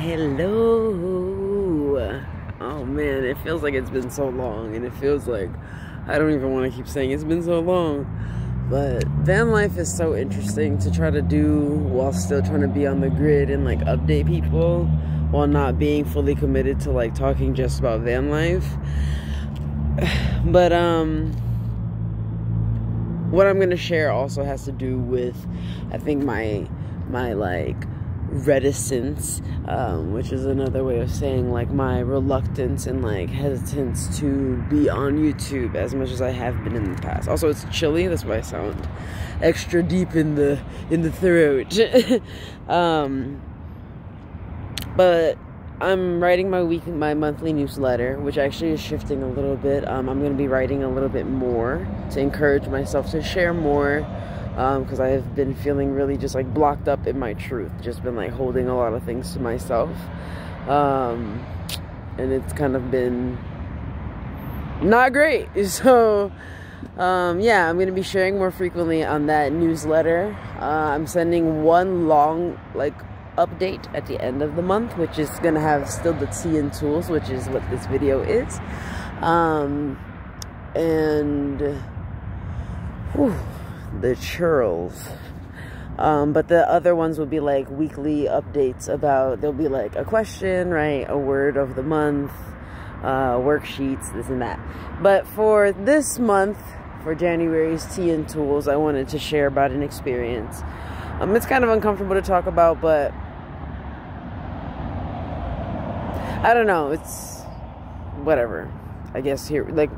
Hello. Oh man, it feels like it's been so long, and it feels like I don't even want to keep saying it's been so long. But van life is so interesting to try to do while still trying to be on the grid and like update people while not being fully committed to like talking just about van life. But what I'm gonna share also has to do with, I think, my like reticence, which is another way of saying like my reluctance and like hesitance to be on YouTube as much as I have been in the past. Also, it's chilly, that's why I sound extra deep in the throat. But I'm writing my monthly newsletter, which actually is shifting a little bit. I'm going to be writing a little bit more to encourage myself to share more, because I have been feeling really just like blocked up in my truth, just been like holding a lot of things to myself, and it's kind of been not great. So yeah, I'm going to be sharing more frequently on that newsletter. I'm sending one long like update at the end of the month, which is gonna have still the tea and tools, which is what this video is, and the churls, but the other ones will be like weekly updates about, there'll be like a question, right, a word of the month, worksheets, this and that. But for this month, for January's tea and tools, I wanted to share about an experience. It's kind of uncomfortable to talk about, but I don't know, it's whatever. I guess here, like,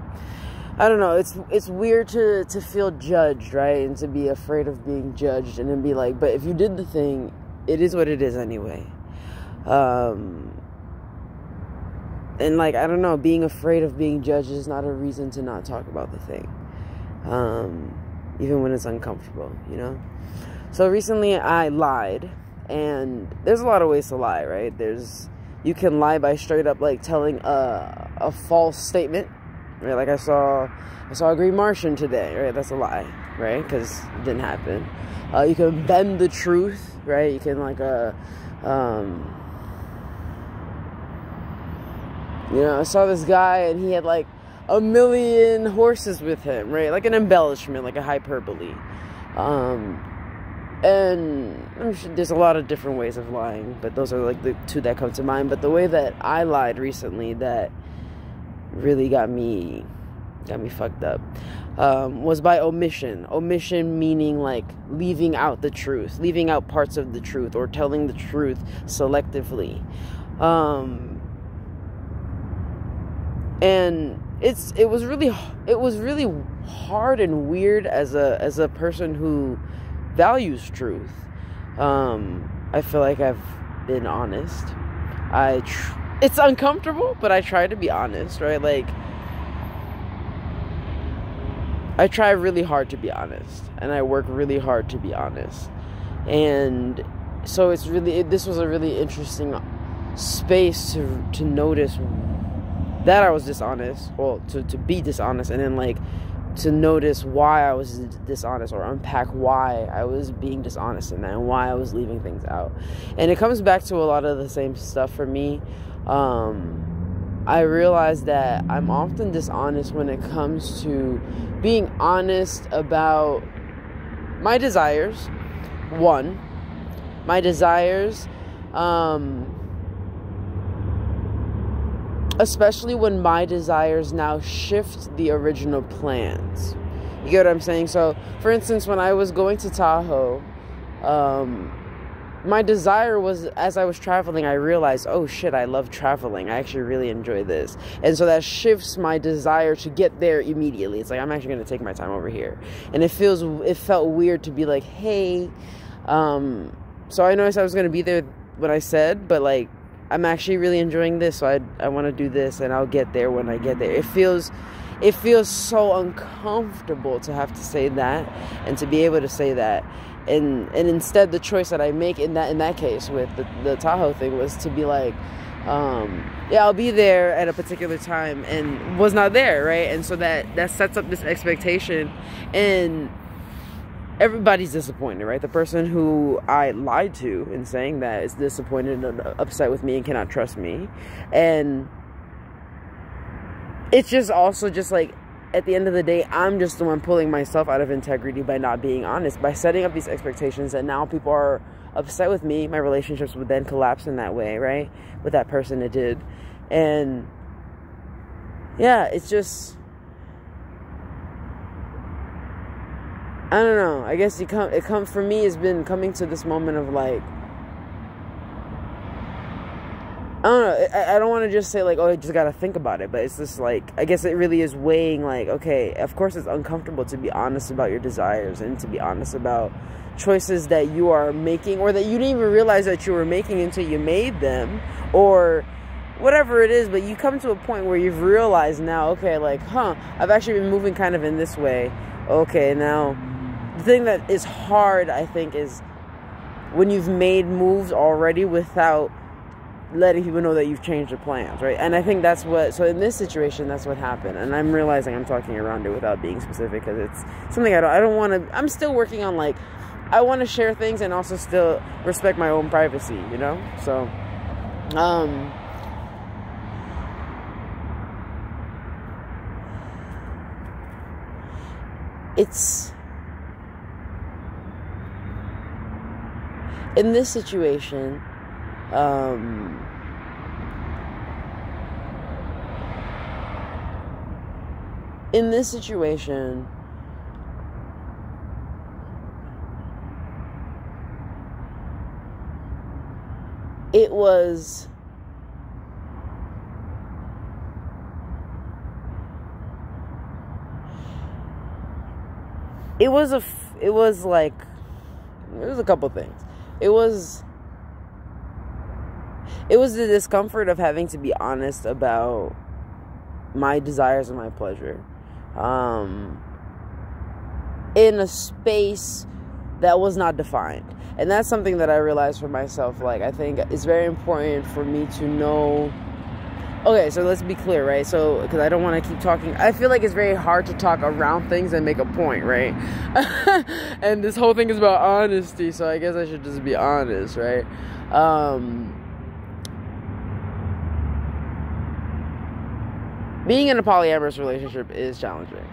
I don't know, it's weird to feel judged, right? And to be afraid of being judged, and then be like, but if you did the thing, it is what it is anyway. And like, I don't know, being afraid of being judged is not a reason to not talk about the thing. Even when it's uncomfortable, you know? So recently I lied, and there's a lot of ways to lie, right? You can lie by straight up like telling a false statement, right? Like I saw a green Martian today, right? That's a lie, right? Because it didn't happen. You can bend the truth, right? You can like you know, I saw this guy and he had like 1 million horses with him, right? Like an embellishment, like a hyperbole. And I'm sure there's a lot of different ways of lying, but those are like the two that come to mind. But the way that I lied recently that really got me fucked up, was by omission. Omission meaning like leaving out the truth, leaving out parts of the truth, or telling the truth selectively. And it was really hard and weird as a person who values truth. I feel like I've been honest. It's uncomfortable, but I try to be honest, right? Like, I try really hard to be honest, and I work really hard to be honest. And so this was a really interesting space to notice that I was dishonest, well, to be dishonest, and then like to notice why I was dishonest, or unpack why I was being dishonest in that, and why I was leaving things out. And it comes back to a lot of the same stuff for me. I realized that I'm often dishonest when it comes to being honest about my desires. One, my desires, especially when my desires now shift the original plans. You get what I'm saying? So, for instance, when I was going to Tahoe, my desire was, as I was traveling, I realized, oh shit, I love traveling. I actually really enjoy this. And so that shifts my desire to get there immediately. It's like, I'm actually going to take my time over here. And it felt weird to be like, hey, so I noticed I was going to be there when I said, but like, I'm actually really enjoying this, so I want to do this, and I'll get there when I get there. It feels so uncomfortable to have to say that, and to be able to say that, and instead the choice that I make in that case with the Tahoe thing was to be like, yeah, I'll be there at a particular time, and was not there, right? And so that sets up this expectation, and everybody's disappointed, right? The person who I lied to in saying that is disappointed and upset with me and cannot trust me. And it's just also just like, at the end of the day, I'm just the one pulling myself out of integrity by not being honest, by setting up these expectations that now people are upset with me. My relationships would then collapse in that way, right? With that person it did. And yeah, it's just, I don't know. I guess for me, it's been coming to this moment of like, I don't know. I don't want to just say like, oh, I just got to think about it. But it's just like, I guess it really is weighing like, okay, of course it's uncomfortable to be honest about your desires and to be honest about choices that you are making or that you didn't even realize that you were making until you made them or whatever it is. But you come to a point where you've realized now, okay, like, I've actually been moving kind of in this way. Okay, now the thing that is hard, I think, is when you've made moves already without letting people know that you've changed your plans, right? And I think that's what, so in this situation, that's what happened. And I'm realizing I'm talking around it without being specific because it's something I don't want to, I'm still working on, like, I want to share things and also still respect my own privacy, you know? So, it's, in this situation, it was a couple things. It was the discomfort of having to be honest about my desires and my pleasure in a space that was not defined. And that's something that I realized for myself. Like, I think it's very important for me to know. Okay, so let's be clear, right? So, because I don't want to keep talking. I feel like it's very hard to talk around things and make a point, right? And this whole thing is about honesty, so I guess I should just be honest, right? Being in a polyamorous relationship is challenging.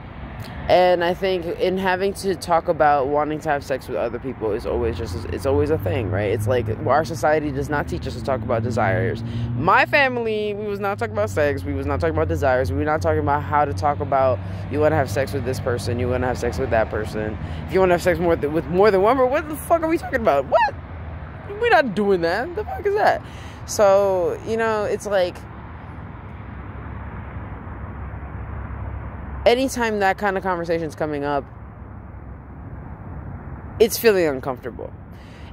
And I think in having to talk about wanting to have sex with other people is always it's always a thing, right? It's like our society does not teach us to talk about desires. My family, we was not talking about sex. We was not talking about desires. We were not talking about how to talk about you want to have sex with this person. You want to have sex with that person. If you want to have sex with more than one, what the fuck are we talking about? What? We're not doing that. The fuck is that? So, you know, it's like, anytime that kind of conversation is coming up, it's feeling uncomfortable.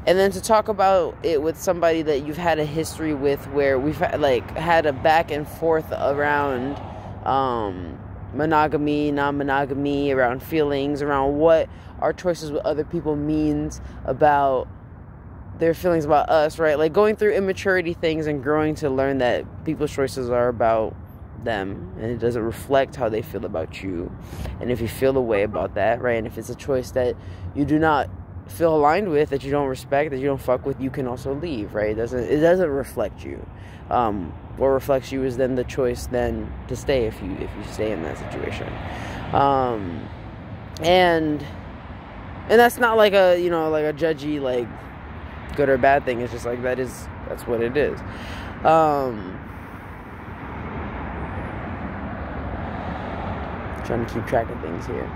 And then to talk about it with somebody that you've had a history with, where we've had a back and forth around monogamy, non-monogamy, around feelings, around what our choices with other people means about their feelings about us, right? Like going through immaturity things and growing to learn that people's choices are about them and it doesn't reflect how they feel about you. And if you feel a way about that, right, and if it's a choice that you do not feel aligned with, that you don't respect, that you don't fuck with, you can also leave, right? It doesn't reflect you. What reflects you is then the choice then to stay if you stay in that situation. And that's not like a, you know, like a judgy, like good or bad thing. It's just like that's what it is. Trying to keep track of things here.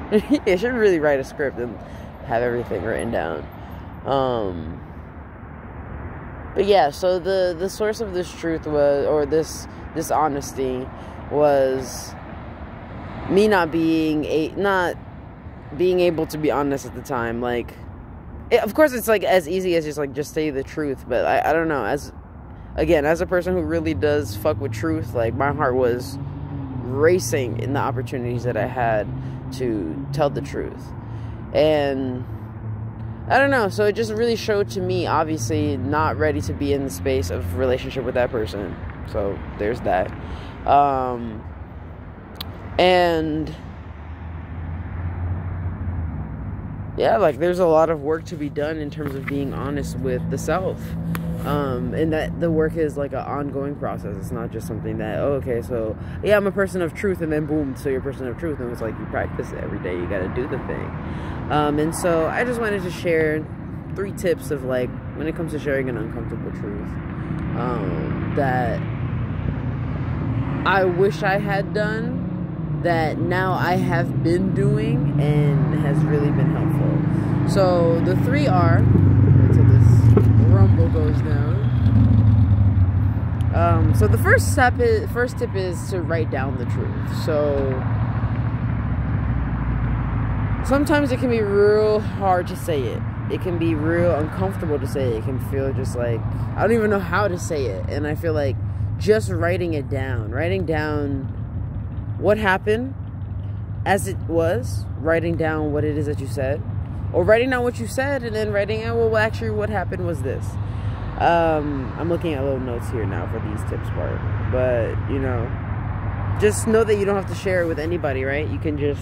I should really write a script and have everything written down. But yeah, so the source of this truth was, or this honesty was me not being able to be honest at the time. Like, of course it's like as easy as just say the truth, but I don't know, as a person who really does fuck with truth, like my heart was racing in the opportunities that I had to tell the truth. And I don't know, so it just really showed to me, obviously not ready to be in the space of relationship with that person. So there's that. And yeah, like there's a lot of work to be done in terms of being honest with the self. And that the work is like an ongoing process. It's not just something that, oh, okay, so yeah, I'm a person of truth, and then boom, so you're a person of truth, and it's like you practice it every day, you got to do the thing. And so I just wanted to share 3 tips of like when it comes to sharing an uncomfortable truth that I wish I had done, that now I have been doing and has really been helpful. So the 3 are, until this rumble goes down. So the first tip is to write down the truth. So sometimes it can be real hard to say it. It can be real uncomfortable to say it. It can feel just like, I don't even know how to say it. And I feel like just writing down what happened as it was, writing down what it is that you said, or writing down what you said and then writing out, well, actually what happened was this. I'm looking at little notes here now for these tips part, but you know, just know that you don't have to share it with anybody, right? You can it's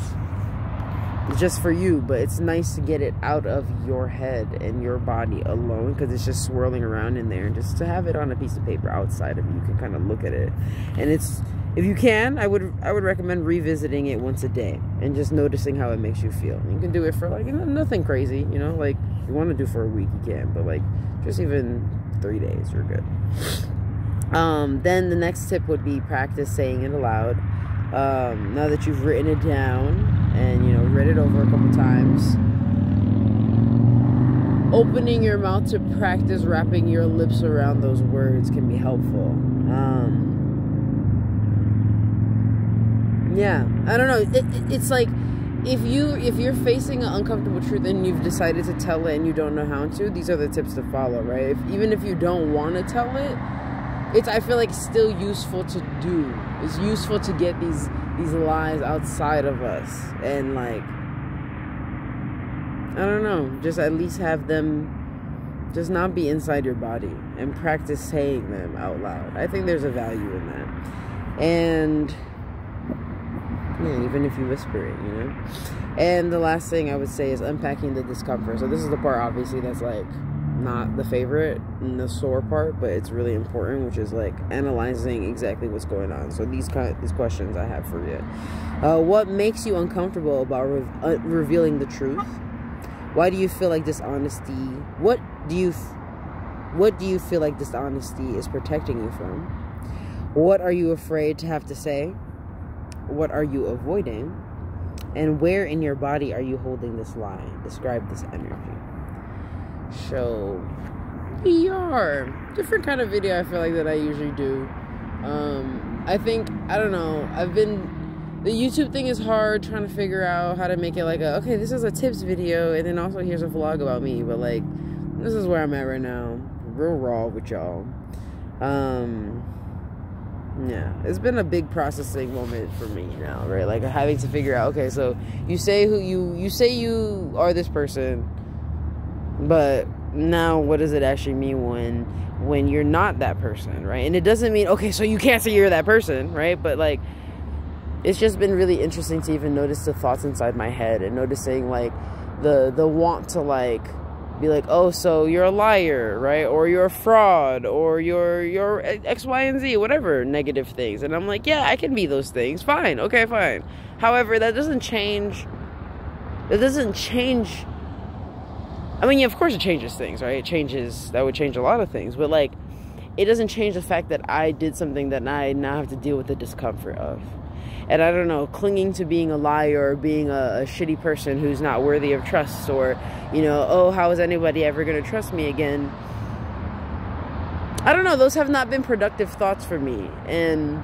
just for you, but it's nice to get it out of your head and your body alone, because it's just swirling around in there, and just to have it on a piece of paper outside of you, you can kind of look at it. And it's, if you can, I would recommend revisiting it once a day and just noticing how it makes you feel. You can do it for like, nothing crazy, you know, like if you want to do for a week, you can, but like just even 3 days, you're good. Then the next tip would be practice saying it aloud. Now that you've written it down and, you know, read it over a couple times, opening your mouth to practice wrapping your lips around those words can be helpful. Yeah, I don't know. It's like if you're facing an uncomfortable truth and you've decided to tell it and you don't know how to, these are the tips to follow, right? Even if you don't want to tell it, I feel like it's still useful to do. It's useful to get these lies outside of us and like, I don't know, just at least have them just not be inside your body and practice saying them out loud. I think there's a value in that. And yeah, even if you whisper it, you know. And the last thing I would say is unpacking the discomfort. So this is the part obviously that's like not the favorite and the sore part, but it's really important, which is like analyzing exactly what's going on. So these questions I have for you. What makes you uncomfortable about revealing the truth? Why do you feel like dishonesty? What do you feel like dishonesty is protecting you from? What are you afraid to have to say? What are you avoiding? And where in your body are you holding this lie? Describe this energy. So, different kind of video I feel like that I usually do. I think, I don't know, the YouTube thing is hard, trying to figure out how to make it like okay, this is a tips video, and then also here's a vlog about me, but like, this is where I'm at right now, real raw with y'all. Yeah, it's been a big processing moment for me now, right? Like having to figure out, okay, so you say you are this person, but now what does it actually mean when you're not that person, right? And it doesn't mean, okay, so you can't say you're that person, right? But like, it's just been really interesting to even notice the thoughts inside my head and noticing like the want to like be like, oh, so you're a liar, right? Or you're a fraud, or you're X, Y, and Z, whatever negative things. And I'm like, yeah, I can be those things. Fine. Okay, fine. However, that doesn't change. I mean, yeah, of course it changes things, right? That would change a lot of things. But like, it doesn't change the fact that I did something that I now have to deal with the discomfort of. And I don't know, clinging to being a liar or being a shitty person who's not worthy of trust, or, you know, oh, how is anybody ever going to trust me again? I don't know, those have not been productive thoughts for me. And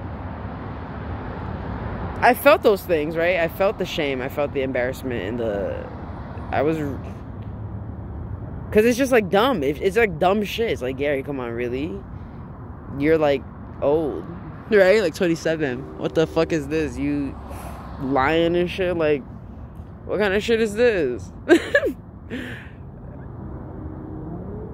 I felt those things, right? I felt the shame, I felt the embarrassment, and because it's just like dumb. It's like dumb shit. It's like, Gary, come on, really? You're like old. Right? Like 27. What the fuck is this? You lying and shit? Like, what kind of shit is this?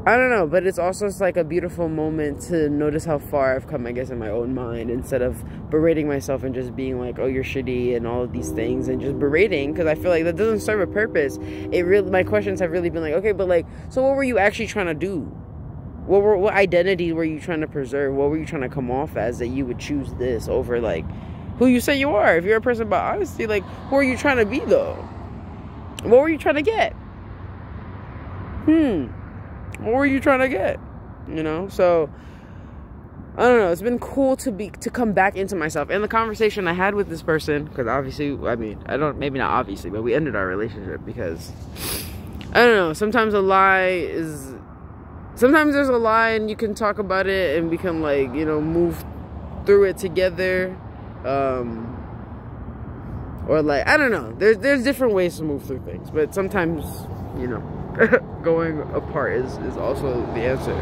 I don't know, but it's also just like a beautiful moment to notice how far I've come, I guess, in my own mind, instead of berating myself and just being like, oh, you're shitty and all of these things, and just berating, because I feel like that doesn't serve a purpose. My questions have really been like, okay, but like, so what were you actually trying to do? What identity were you trying to preserve? What were you trying to come off as that you would choose this over like who you say you are? If you're a person about honesty, like, who are you trying to be though? What were you trying to get? What were you trying to get? You know? So I don't know. It's been cool to come back into myself. And the conversation I had with this person, because obviously, I mean, maybe not obviously, but we ended our relationship because I don't know. Sometimes there's a lie and you can talk about it and we can, like, you know, move through it together. Or like, I don't know. There's different ways to move through things. But sometimes, you know, going apart is also the answer.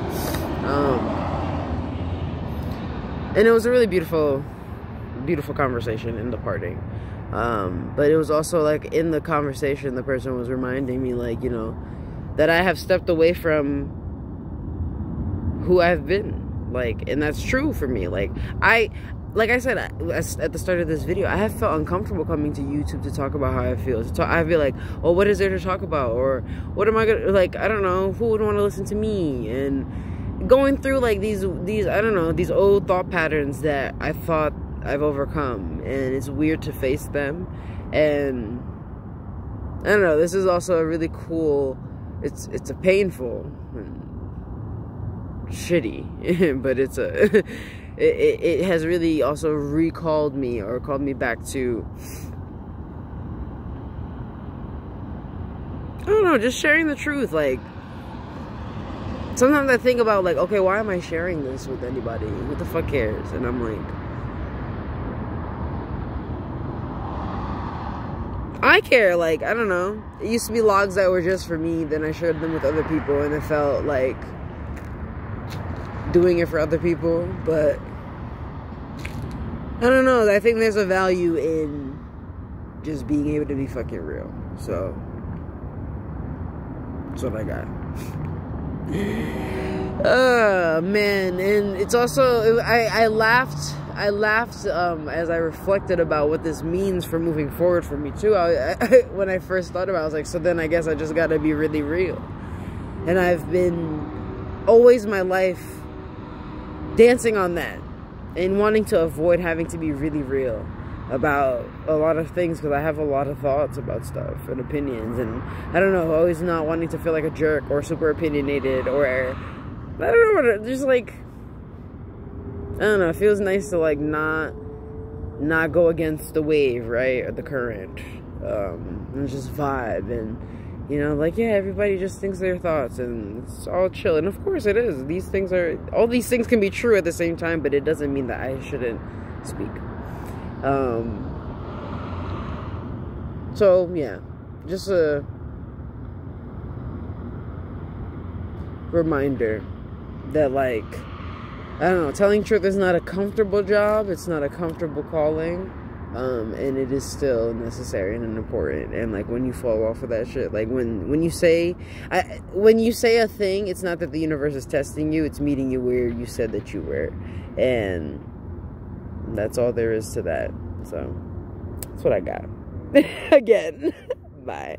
And it was a really beautiful conversation in the parting. But it was also like in the conversation, the person was reminding me, like, you know, that I have stepped away from who I've been, like, and that's true for me. Like I said at the start of this video, I have felt uncomfortable coming to YouTube to talk about how I feel. I'd be like, oh, what is there to talk about? Or what am I gonna, like, I don't know, who would want to listen to me? And going through like these I don't know, these old thought patterns that I thought I've overcome, and it's weird to face them. And I don't know, this is also a really cool, it's a painful and shitty but it's it has really also recalled me, or called me back to, I don't know, just sharing the truth. Like, sometimes I think about, like, okay, why am I sharing this with anybody? Who the fuck cares? And I'm like, I care. Like, I don't know. It used to be logs that were just for me, then I shared them with other people, and it felt like doing it for other people. But I don't know, I think there's a value in just being able to be fucking real. So that's what I got. Oh man. And it's also, I laughed as I reflected about what this means for moving forward for me too. When I first thought about it, I was like, so then I guess I just gotta be really real. And I've been always my life dancing on that and wanting to avoid having to be really real about a lot of things, because I have a lot of thoughts about stuff and opinions, and I don't know, always not wanting to feel like a jerk or super opinionated, or I don't know, just like, I don't know, it feels nice to like not go against the wave, right, or the current, and just vibe. And you know, like, yeah, everybody just thinks their thoughts, and it's all chill. And of course it is. All these things can be true at the same time, but it doesn't mean that I shouldn't speak. So, yeah. Just a reminder that, like, I don't know, telling truth is not a comfortable job. It's not a comfortable calling. And it is still necessary and important. And like, when you fall off of that shit, like when you say a thing, it's not that the universe is testing you, it's meeting you where you said that you were. And that's all there is to that. So that's what I got. Again. Bye.